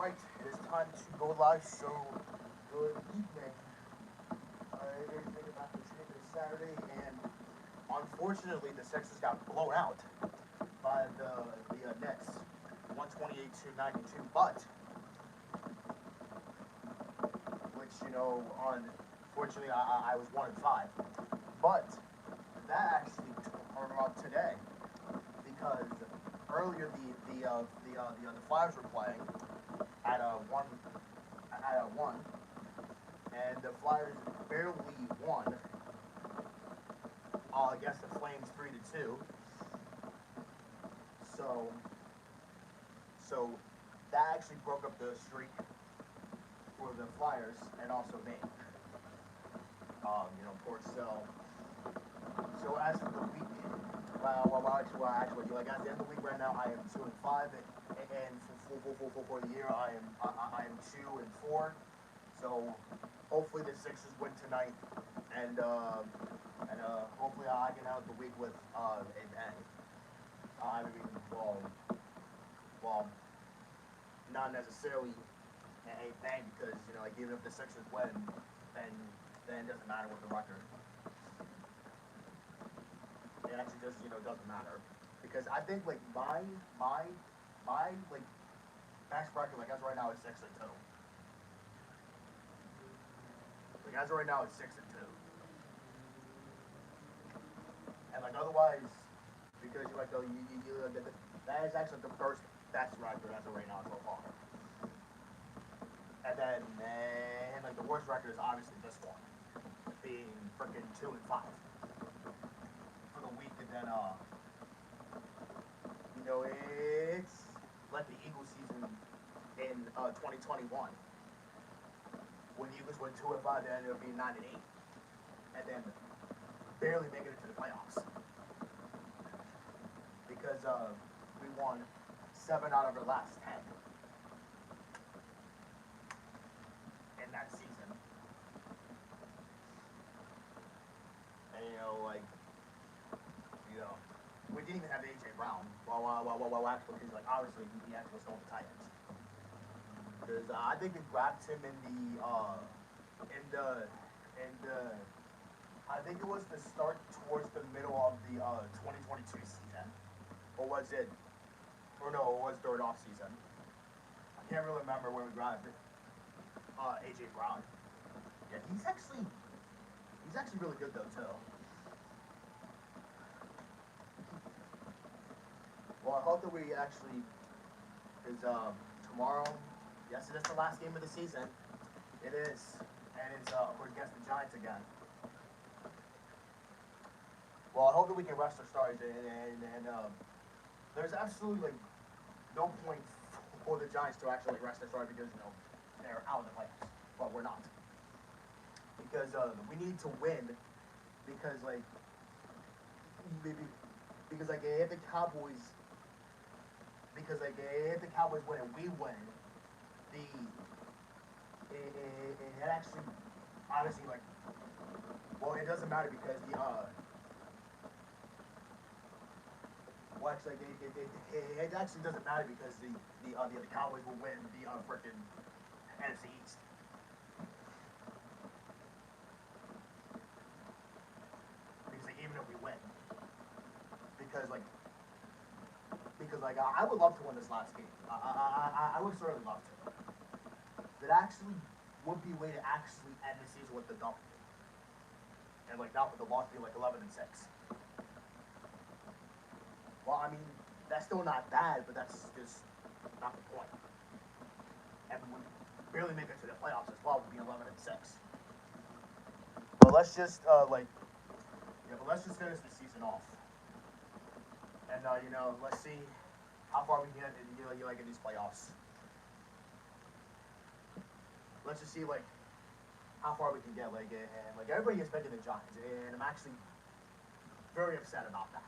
Alright, it is time to go live, so good evening. It is making back to this Saturday, and unfortunately the Sixers got blown out by the Nets, 128 to 92, but, which, unfortunately I was 1-5, but that actually turned out today, because earlier the Flyers were playing at a one, and the Flyers barely won against the Flames 3-2. So that actually broke up the streak for the Flyers and also me. Porcel. So as for the week, actually, at the end of the week right now, I am 2-5, and for the year, I am 2-4. So hopefully the Sixers win tonight, and hopefully I can out the week with a bang. Well, not necessarily a bang because even if the Sixers win, then it doesn't matter what the record. It actually just doesn't matter because I think like my best record like as right now is 6-2. Like as right now it's 6-2. And like otherwise, because that is actually the first best record as of right now so far. And then like the worst record is obviously this one, being freaking 2-5 for the week, and then it's like the Eagles season in 2021 when the Eagles went 2-5, they ended up being 9-8, and then barely making it to the playoffs because we won 7 out of our last 10 in that season. And we didn't even have AJ Brown. Well, actually, because obviously he actually was going to Titans. Because I think we grabbed him in I think it was the start towards the middle of the 2022 season, or was it? Or no, it was third off season. I can't really remember when we grabbed AJ Brown. Yeah, he's actually really good though too. Well, I hope that we actually, because tomorrow, yes, it is the last game of the season. It is, and it's we're against the Giants again. Well, I hope that we can rest our stars, and there's absolutely no point for the Giants to actually rest their stars because they're out of the playoffs, but we're not because we need to win because if the Cowboys. Because if the Cowboys win and we win, it actually honestly it doesn't matter because it actually doesn't matter because the Cowboys will win the freaking NFC East. Because even if we win, because I would love to win this last game. I would certainly love to. That actually would be a way to actually end the season with the W. And not with the loss being 11-6. Well, I mean, that's still not bad, but that's just not the point. And we would barely make it to the playoffs as well with being 11-6. But let's just let's just finish the season off. And let's see how far we can get in these playoffs. Let's just see how far we can get. And everybody is picking the Giants, and I'm actually very upset about that.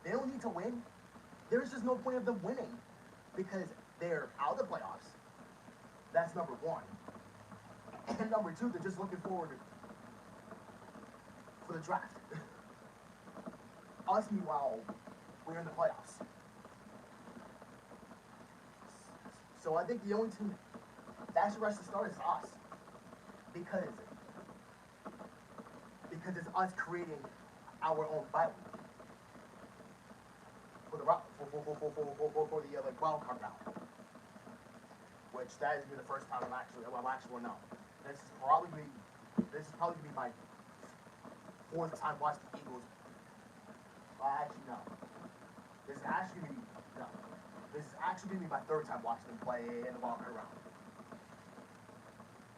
They don't need to win. There's just no point of them winning because they're out of the playoffs. That's number one. And number two, they're just looking forward for the draft. Us, meanwhile, we're in the playoffs. So I think the only team That's the rest of the start is us. Because it's us creating our own bye week for the like wild card round, which that is gonna be the first time I'm actually no. This is probably gonna be my fourth time watching the Eagles. Actually no, this is actually gonna be no. This is actually gonna be my third time watching them play in the wild card round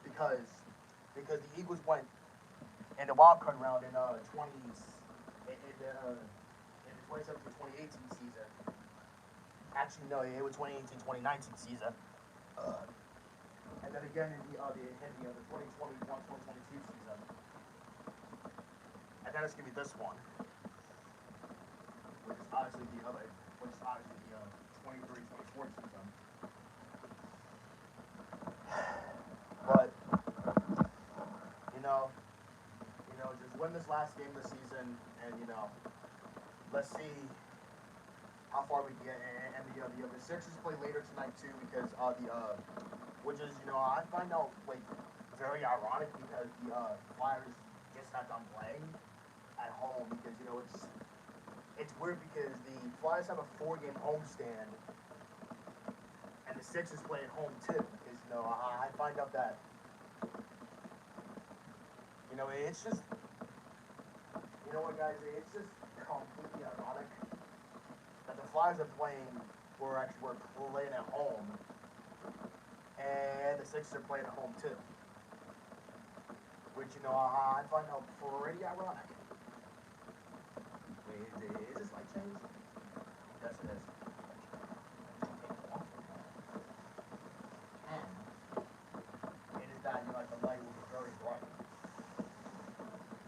because the Eagles went in the wild card round in the 2017-2018 season. Actually, no, it was 2018-2019 season. And then again in the 2021-2022 season. And then it's gonna be this one, which is obviously the 23-24 season. But just win this last game of the season, and let's see how far we can get. And the Sixers play later tonight too, because which is I find out like very ironic because the Flyers just got done playing at home because it's weird because the Flyers have a 4-game homestand, and the Sixers play at home too. Because I find out that it's just what guys, it's just completely ironic that the Flyers are playing we're playing at home, and the Sixers are playing at home too. Which I find out pretty ironic. Wait, is this light change? Yes, it is. And it is that the light will be very bright.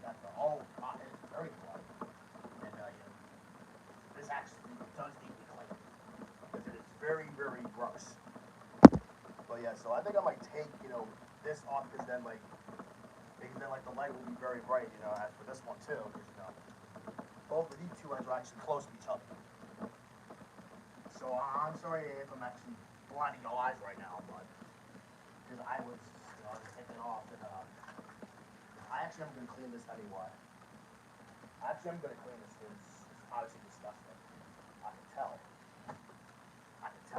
That's the whole it's very bright. And this actually does need to be cleaned because it is very, very gross. But yeah, so I think I might take this off because then the light will be very bright. As for this one too, because both of these two lights are actually close to each other. So I'm sorry if I'm actually blinding your eyes right now, but because I was taking off and I actually am gonna clean this anyway. Actually, I'm gonna clean this because it's obviously disgusting. I can tell. This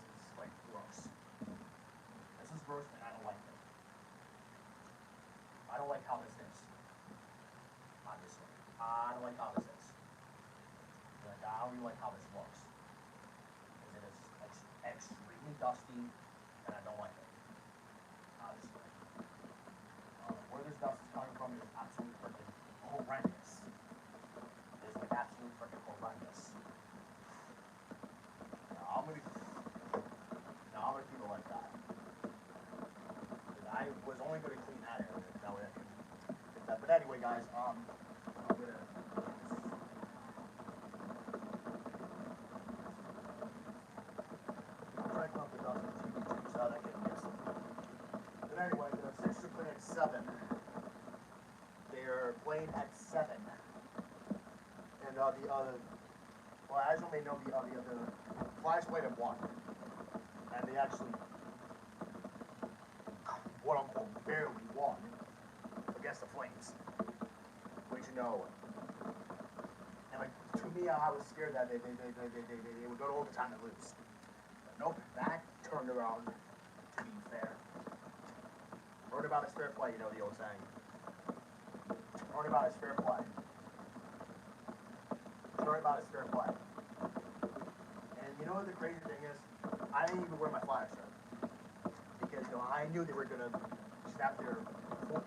is like gross. This is gross and I don't like it. I don't like how this is. Obviously. I don't like how this is. I don't really like how this looks. Because it is extremely dusty and I don't like it. Obviously. Where this dust is coming from is absolutely freaking horrendous. It's like absolutely freaking horrendous. I'm gonna keep it like that. I was only gonna clean that area. That way I can get that. But anyway, guys, I'm gonna. I'm trying to come up with dust on TV too, so that can get some. But anyway, the Sixers are playing at 7. They're playing at 7. And well, as you may know, the Flyers played at 1. And they actually, quote unquote, barely won against the Flames. Which, and like, to me, I was scared that they would go to overtime and lose. But nope, that turned around to be fair. Learn about is fair play, the old saying. Learn about is fair play. Learn about is fair play. And you know what the crazy thing is? I didn't even wear my Flyer shirt. Because, I knew they were going to snap their foot.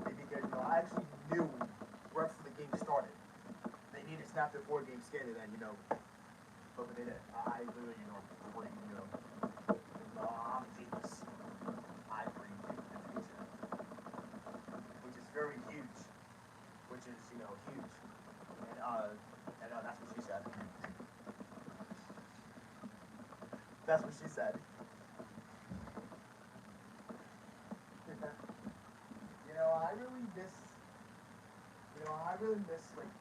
Because, I actually knew right before the game started. They needed to snap their 4-game skid and then, but they did. I literally, before I'm a genius. I predict the future. Which is very huge. Which is, huge. And that's what she said. That's what she said. I really miss like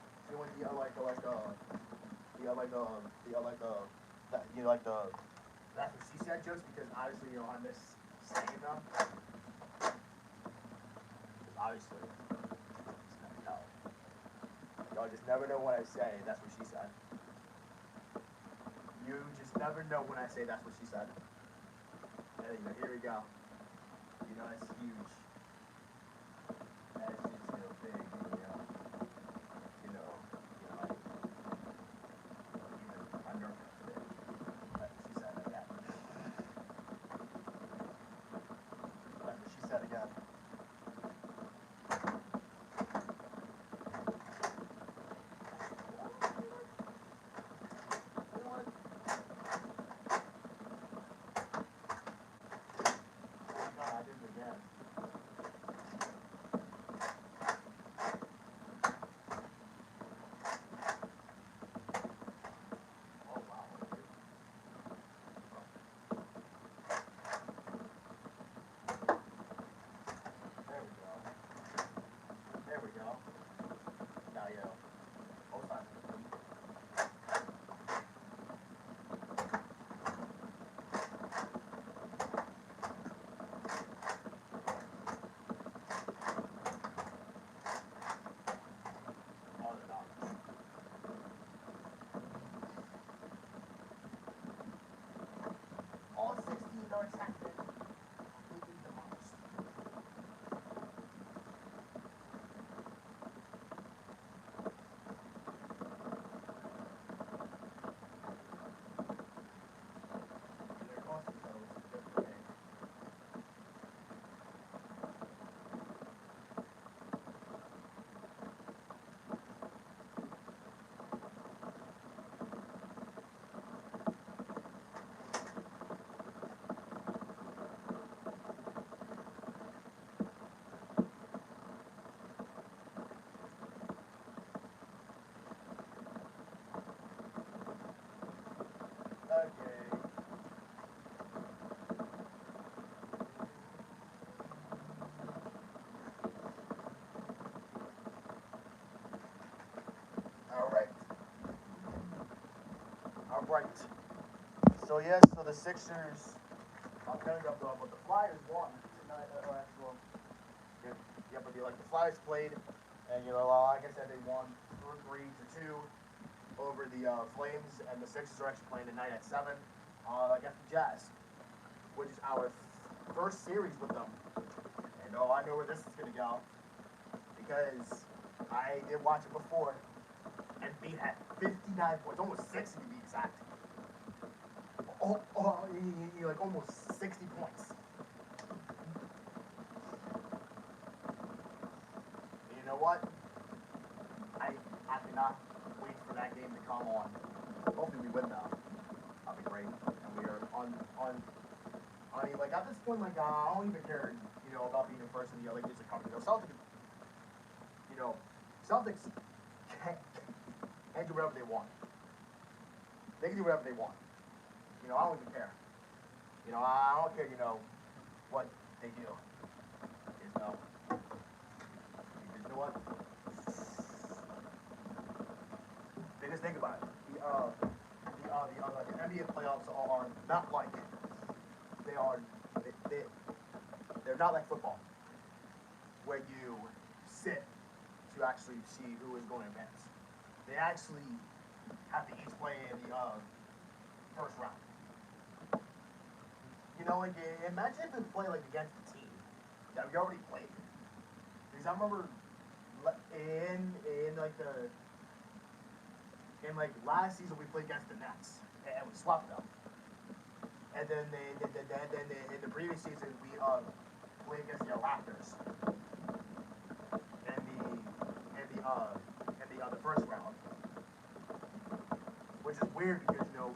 doing That's what she said, just because obviously, you know, I miss saying them. Obviously, just never know. Y'all just never know what I say. That's what she said. You just never know when I say that's what she said. There you go. Here we go. You know, that's huge. That's just, you know, big. Like, even my girlfriend today. She said that again. That's what she said again. I did it again. Oh wow. There we go. There we go. Now you. Hold on. Hold it on. All 16 are accepted. Who did the most? They're costing so it's a different game. Okay. All right. All right. So yes, so the Sixers. I'm counting up but the Flyers won tonight. Actual. Yeah, but like the Flyers played, and you know, like I said, they won 3-2 over the Flames, and the Sixers are actually playing tonight at 7 against the Jazz, which is our first series with them. And I know where this is gonna go because I did watch it before, and Beat had 59 points, almost 60 to be exact. Like almost 60 points. And you know what? I cannot wait for that game to come on. Hopefully we win though. That'll be great. And we are I mean, like at this point, like I don't even care, you know, about being the first in the Olympics or coming. Celtics can do whatever they want. They can do whatever they want. You know, I don't even care. You know, I don't care. You know what they do. Is no. You know what? Because think about it. The NBA playoffs are not like they are. They're not like football, where you sit to actually see who is going to advance. They actually have to each play in the first round. You know, like imagine if we play like against a team that we already played. Because I remember in like the in like last season we played against the Nets and we swept them. And then in the previous season we played against the Raptors in the first round, which is weird because you know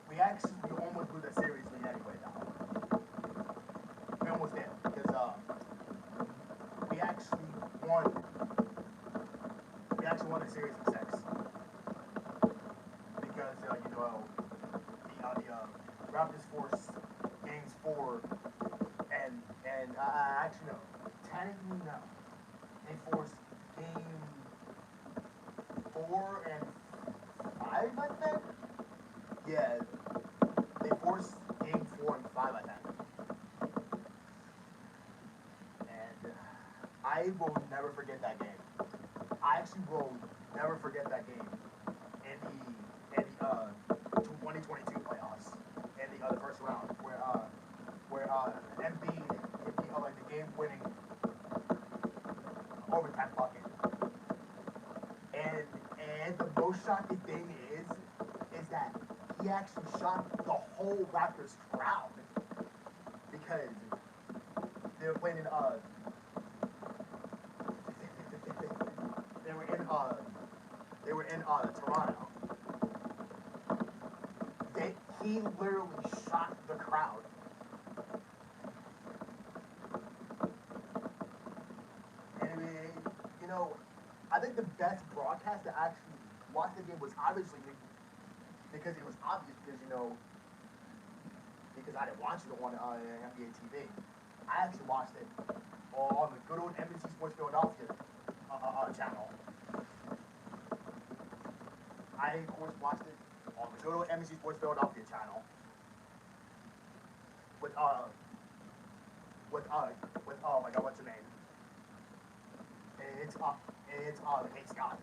we actually almost blew the series lead anyway now. We almost did because we actually won. We actually won the series in 6 because you know the Raptors forced games 4 and actually no, technically no, they forced game 4 and 5 I think. Yeah, they forced game 4 and 5, I think. And I will never forget that game. I actually will never forget that game in the 2022 playoffs in the first round where Embiid hit like the game-winning overtime bucket. And the most shocking thing is that he actually shocked the whole Raptors crowd because they were playing in they were in Toronto. He literally shocked the crowd. And you know, I think the best broadcast to actually watch the game was obviously because it was obvious because I didn't watch it on NBA TV. I actually watched it on the good old NBC Sports Philadelphia channel. I of course watched it on the good old NBC Sports Philadelphia channel with oh my god, what's her name? It's Kate Scott.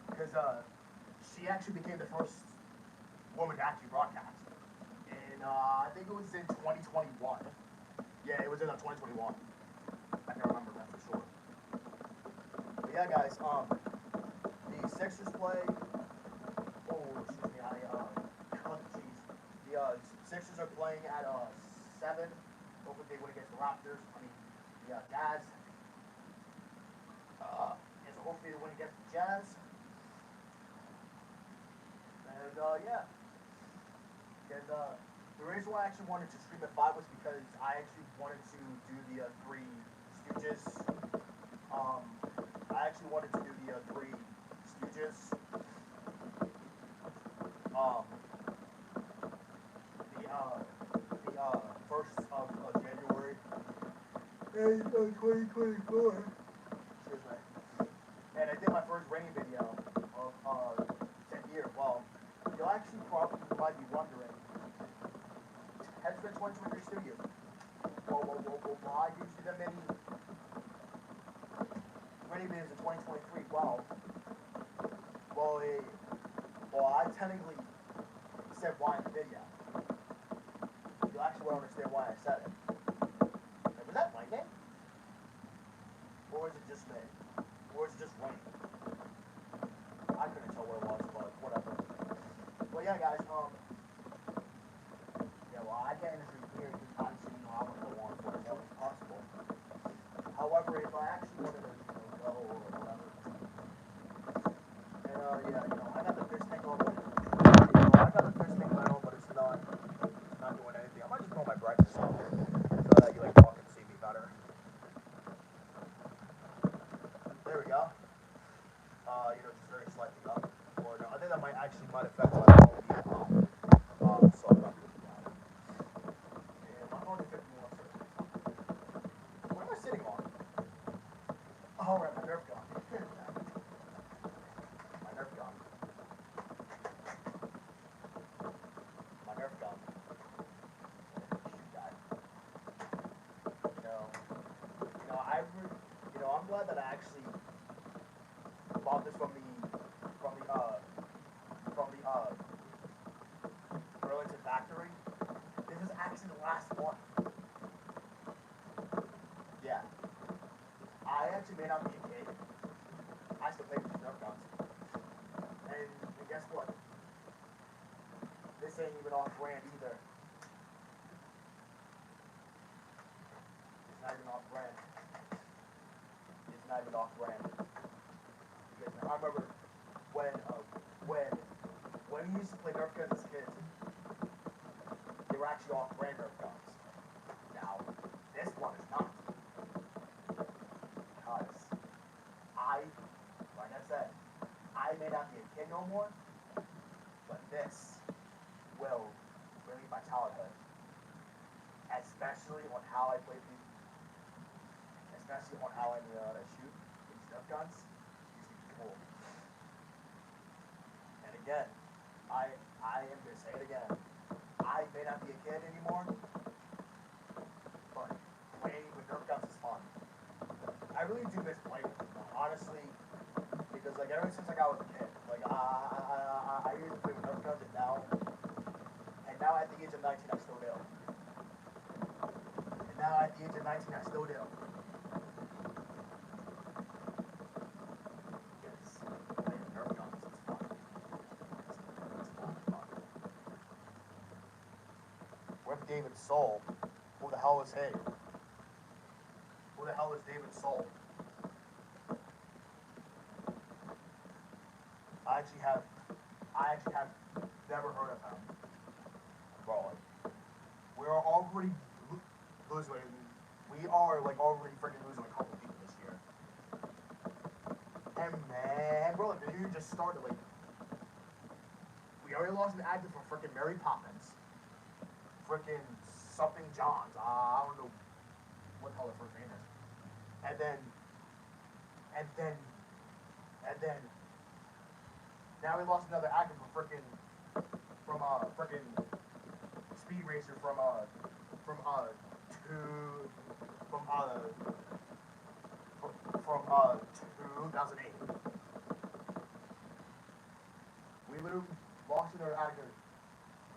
Because she actually became the first woman to actually broadcast. And I think it was in 2021. Yeah, it was in 2021. I can remember that for sure. But yeah, guys, the Sixers play. Oh, excuse me, the Sixers are playing at 7. Hopefully they win against the Raptors. I mean, the Jazz. And so hopefully they win against the Jazz. And yeah. Because the reason why I actually wanted to stream at 5 was because I actually wanted to do the Three Stooges. I actually wanted to do the Three Stooges. The 1st of January in 2024. Excuse me. And I did my first rating video of 10 years. Well, you'll actually probably might be wondering, has it been 2023 studio? Well, why usually that many rating videos in 2023? Well, I technically said why in the video. You'll actually want to understand why I said it. Like, was that lightning? Or is it just me? Or is it just rain? I couldn't tell what it was, but whatever. Well, yeah, guys, yeah, well, I can't interview here because obviously, I want to go on for as long as possible. However, if I actually wanted to, go or whatever, and, yeah, I got the fish tank on, but, I got the fish tank on, but it's not doing anything. I might just put my brightness on, so that you, all can see me better. There we go. Just very slightly up. Or, no, I think that might affect my phone being so I'm not doing that. And my phone is 51. What am I sitting on? Oh, right, my Nerf gun. My Nerf gun. My Nerf gun. Shoot that. I'm glad that I actually bought this from the Burlington factory. This is actually the last one. Yeah. I actually may not be a kid. I still play with these Nerf guns. And guess what? This ain't even off brand either. It's not even off brand. It's not even off brand. I remember when we used to play Nerf guns as kids, they were actually off brand Nerf guns. Now, this one is not. Because like I said, I may not be a kid no more, but this will relieve my childhood. Especially on how I play people. Especially on how I shoot these Nerf guns. These are cool. And again, I am gonna say it again. I may not be a kid anymore, but playing with Nerf guns is fun. I really do miss playing with them, honestly, because like ever since like I was a kid, like I used to play with Nerf guns, and now at the age of 19, I still do. And now at the age of 19, I still do. Yes, playing with Nerf guns, it's fun. It's fun. With David Soul, who the hell is he? Who the hell is David Soul? I actually have never heard of him. Bro, like, we are already losing. We are like already freaking losing a couple people this year. And man, bro, like the year just started. Like, we already lost an actor from freaking Mary Poppins, freaking something Johns. I don't know what the hell her first name is. And then, and then, and then. Now we lost another actor from freaking Speed Racer from 2008. We literally lost another actor.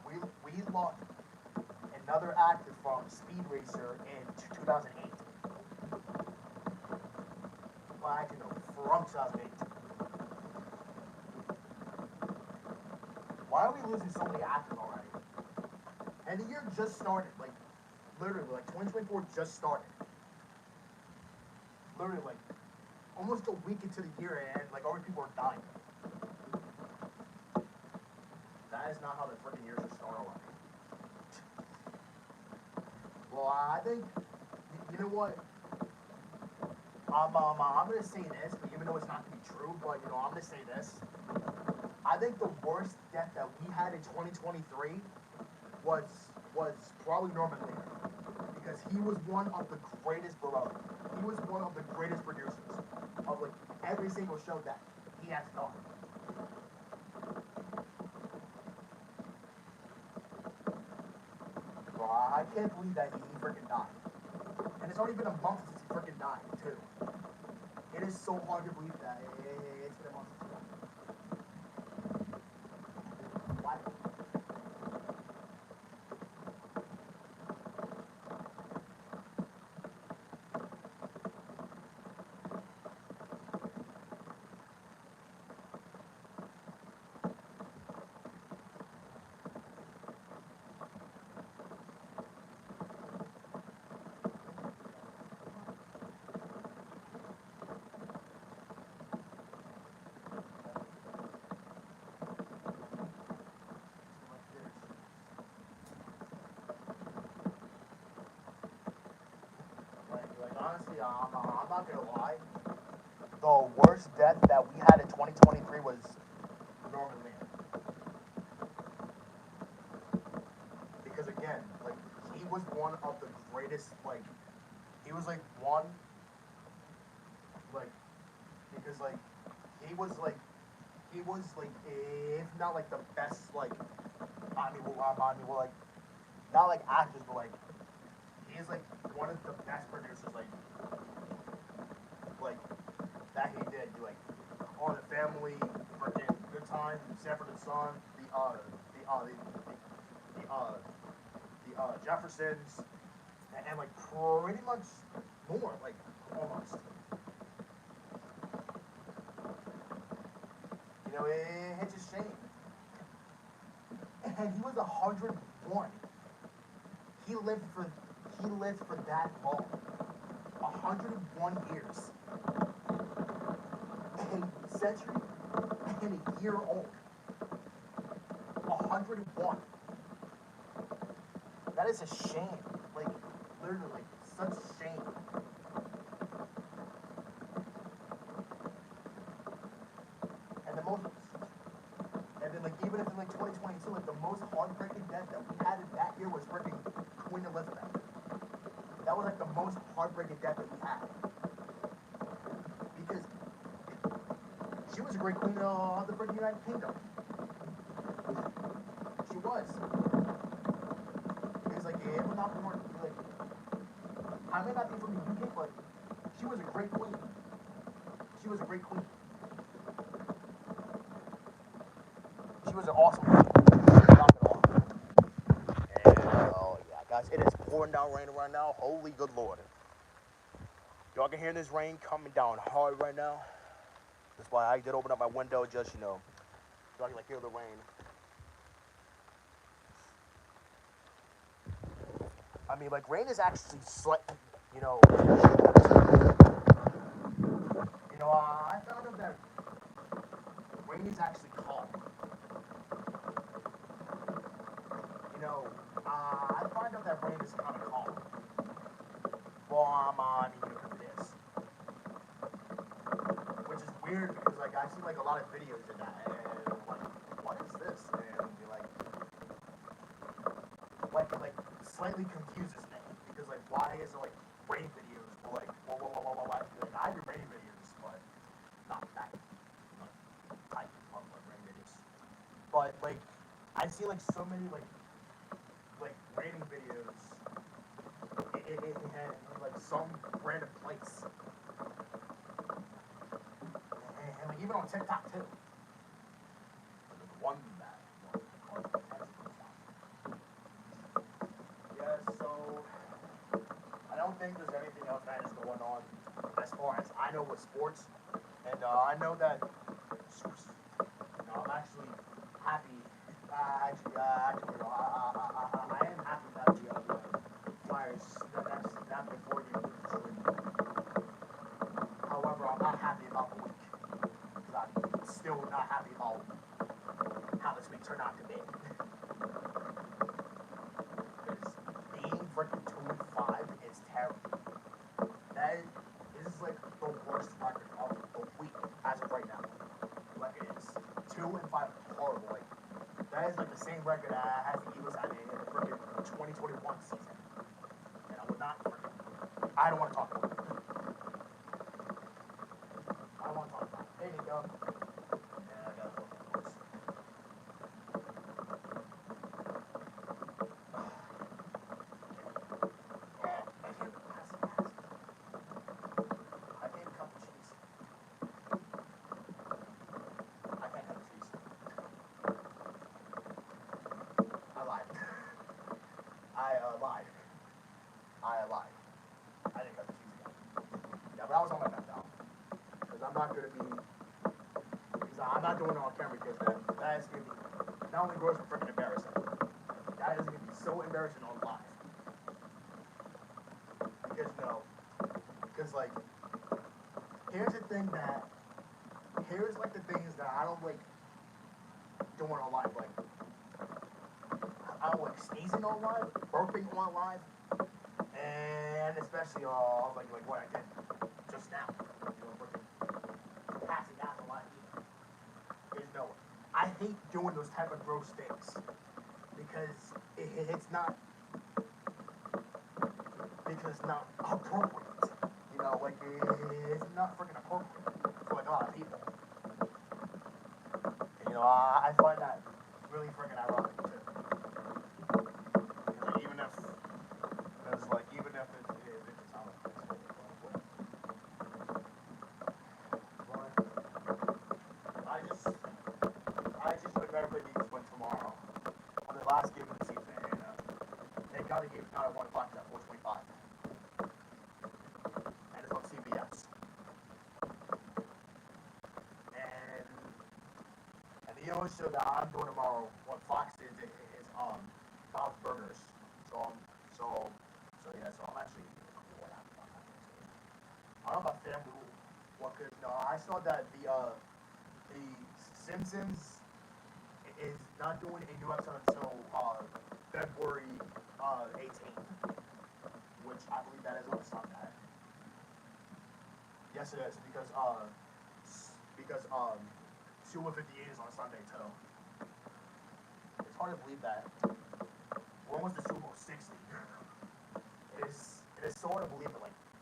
We lost another actor from Speed Racer in 2008. Well, actually no, from 2008. Why are we losing so many actors already? And the year just started, like, literally, like, 2024 just started. Literally, like, almost a week into the year, and, like, already people are dying. That is not how the freaking year should start already. Well, I think, you know what? I'm gonna say this, but even though it's not gonna be true, but, you know, I'm gonna say this. I think the worst death that we had in 2023 was probably Norman Lear, because he was one of the greatest he was one of the greatest producers of like every single show that he has done. Bro, I can't believe that he freaking died, and it's only been a month since he freaking died too. It is so hard to believe that it's been a month since he died. Why? Like honestly, I'm not gonna lie. The worst death that we had in 2023 was Norman Lear. Because again, like he was one of the greatest. Like he was like one. Like because like he was like if not like the best like well like not like actors but like he is like one of the best producers like that he did like All the Family, freaking Good Time, Sanford and Son, the Jeffersons, and like pretty much more like almost. You know, it's a shame. And he was 101. He lived for that long. 101 years. A century and a year old. 101. That is a shame. Like, literally, like, such shame. And the most, and then like even if in like 2022, like the most heartbreaking death that we had in that year was freaking Queen Elizabeth. That was like the most heartbreaking death that we had. Because she was a great queen of the freaking United Kingdom. may not be from the UK, but she was a great queen. She was a great queen. She was an awesome queen. Not at all. And, yeah, guys, it is pouring down rain right now. Holy good Lord. Y'all can hear this rain coming down hard right now. That's why I did open up my window just, y'all can, hear the rain. I mean, rain is actually I found out that rain is actually calm. I find out that rain is kind of calm. Well, because it is. Which is weird because, I see, a lot of videos of that, and I'm like, what is this? And it, slightly confuses me because, why is there, rain videos? Or, whoa. I do rain videos, but not that type of rain videos. But, I see, so many, raining videos. It had, some random place. And even on TikTok, too. The one that, yeah, so, I don't think there's anything else that is going on as far as I know with sports. And, I know that, I'm actually happy. I am happy that the Flyers, that before you lose the Detroit. However, I'm not happy about the week. Because I'm still not happy about how this week turned out to be. Because being freaking 2-5 is terrible. That is the worst record of the week as of right now. It is. 2-5 horrible. That is the same record as the Eagles had in the freaking 2021 season. And I would not freaking. I don't want to talk about it. I don't want to talk about it. There you go. Yeah, I got it. I can't cut the cheese. I can't cut the cheese. I lied. I lied. I didn't cut the cheese again. Yeah, but I was on my back down. Because I'm not going to be. Because I'm not doing it on camera because that is going to be not only gross but freaking embarrassing. That is going to be so embarrassing on live. Because, here's the thing that. Here's, the things that I don't doing on live. I don't like sneezing on live, burping on live, and especially what I did just now. Passing out on live. There's no way. I hate doing those type of gross things because it's not appropriate. It's not freaking appropriate for a lot of people. And, I find that really freaking ironic too. Even if it's how I just would better play the Eagles win tomorrow on the last game of the season, and they got the game out at 1 o'clock at 4:25, and it's on CBS. And the only show that I'm doing tomorrow on Fox is Bob's Burgers. So I'm actually. I don't know about FanDuel. I saw that the Simpsons is not doing a new episode until February 18th, which I believe that is on a Sunday. Yes, it is because Super 58 is on a Sunday too. It's hard to believe that we're almost to Super Bowl 60. It is so hard to believe it.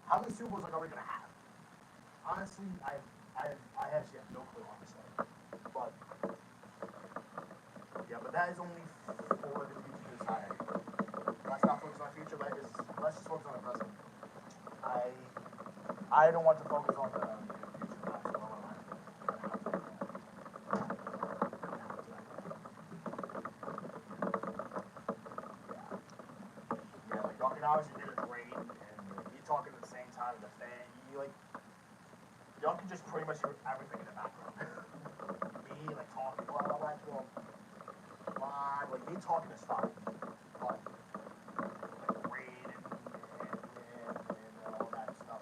How many Super Bowls are we gonna have? Honestly, I actually have no clue, honestly. But yeah, but that is only for the future to decide. Let's not focus on the future. Let's just focus on the present. I don't want to focus on the future now, so yeah, like y'all can obviously get a grade and you talking at the same time as the fan. You like y'all can just pretty much hear everything in the background. Me like talking, blah blah blah, like me talking is fine, but like grade and all that stuff.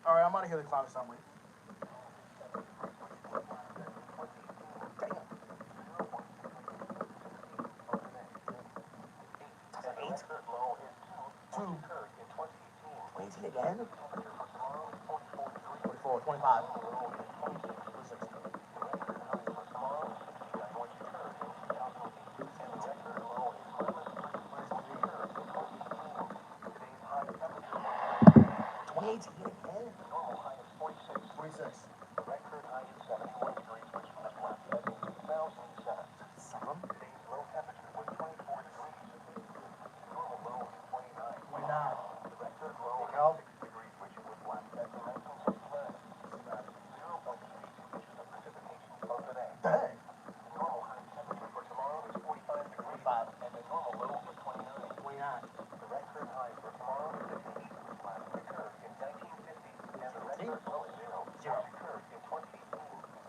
All right, I'm out of here. The cloud summary. Eight, two, 2018 again. 24, 25, 26. 2018 again. 26. Some. 29. Help. Dang. 25. 29. Zero.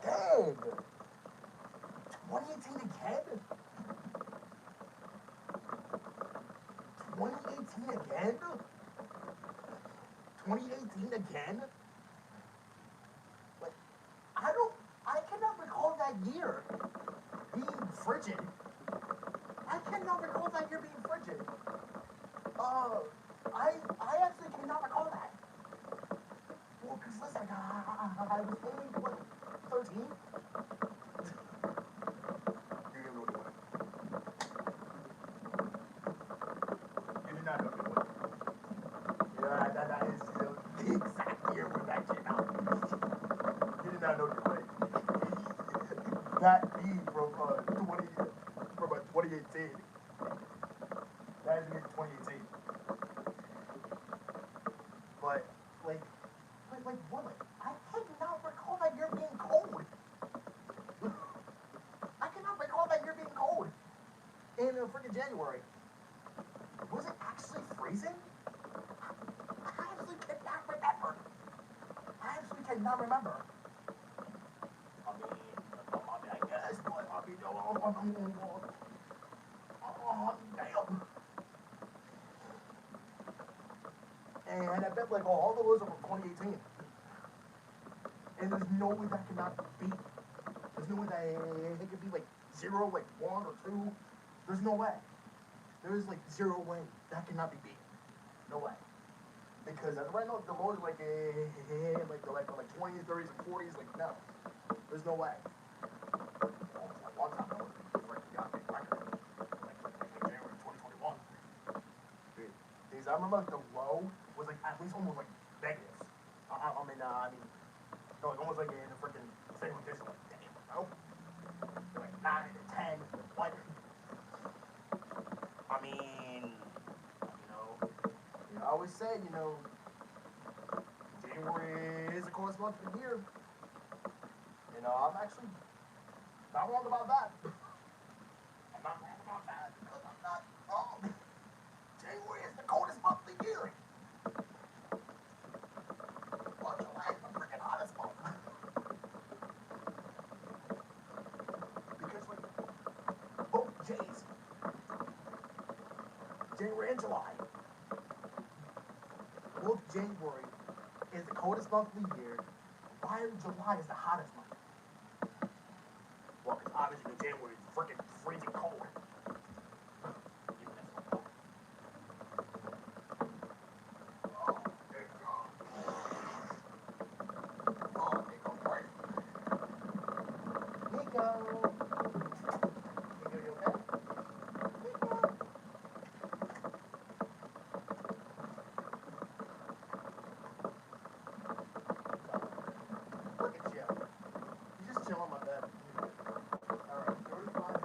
Dang. 2018 again? 2018 again? 2018 again? Like, I cannot recall that year being frigid. I cannot recall that year being frigid. I actually cannot recall that. Well, because listen, I was only, what, 13? You didn't know what it was. You did not know what it was. Yeah, that is the exact year when that came out. You did not know your way. That beat from 2018. That is in 2018. But like what? Like, I cannot recall that year being cold. I cannot recall that year being cold. In freaking January. Was it actually freezing? I actually cannot remember. I cannot remember. I guess, but damn. And I bet like all those are from 2018. And there's no way that cannot be. There's no way that it could be like 0, like 1 or 2. There's no way. There is like 0 way that cannot be beat. No way. Because right now the lows are like like 20s, 30s, and 40s. Like no, there's no way. One time that was like got big record. Like January 2021. Because I remember like the low was like at least almost like negative. I mean, no, like almost like in the freaking single digit. Like damn, bro. Like 9 to 10. What? I mean, I always say, January is the coldest month of the year. I'm actually not wrong about that. I'm not wrong about that because I'm not wrong. January is the coldest month of the year. Well, July is the freaking hottest month. Because, like, both J's, January and July, both January is the coldest month of the year, while July is the hottest month. Well, because obviously January is freaking freezing cold. Look at you. You just chill on my bed. Alright, 35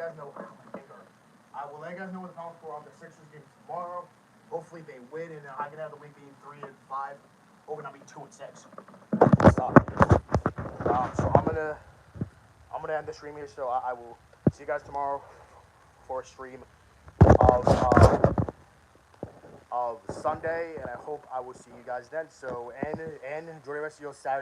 guys know. I will let you guys know what the final score on the Sixers game tomorrow. Hopefully they win, and I can have the week being 3-5. Or not be 2-6. So I'm gonna end the stream here. So I will see you guys tomorrow for a stream of Sunday, and I hope I will see you guys then. So and enjoy the rest of your Saturday.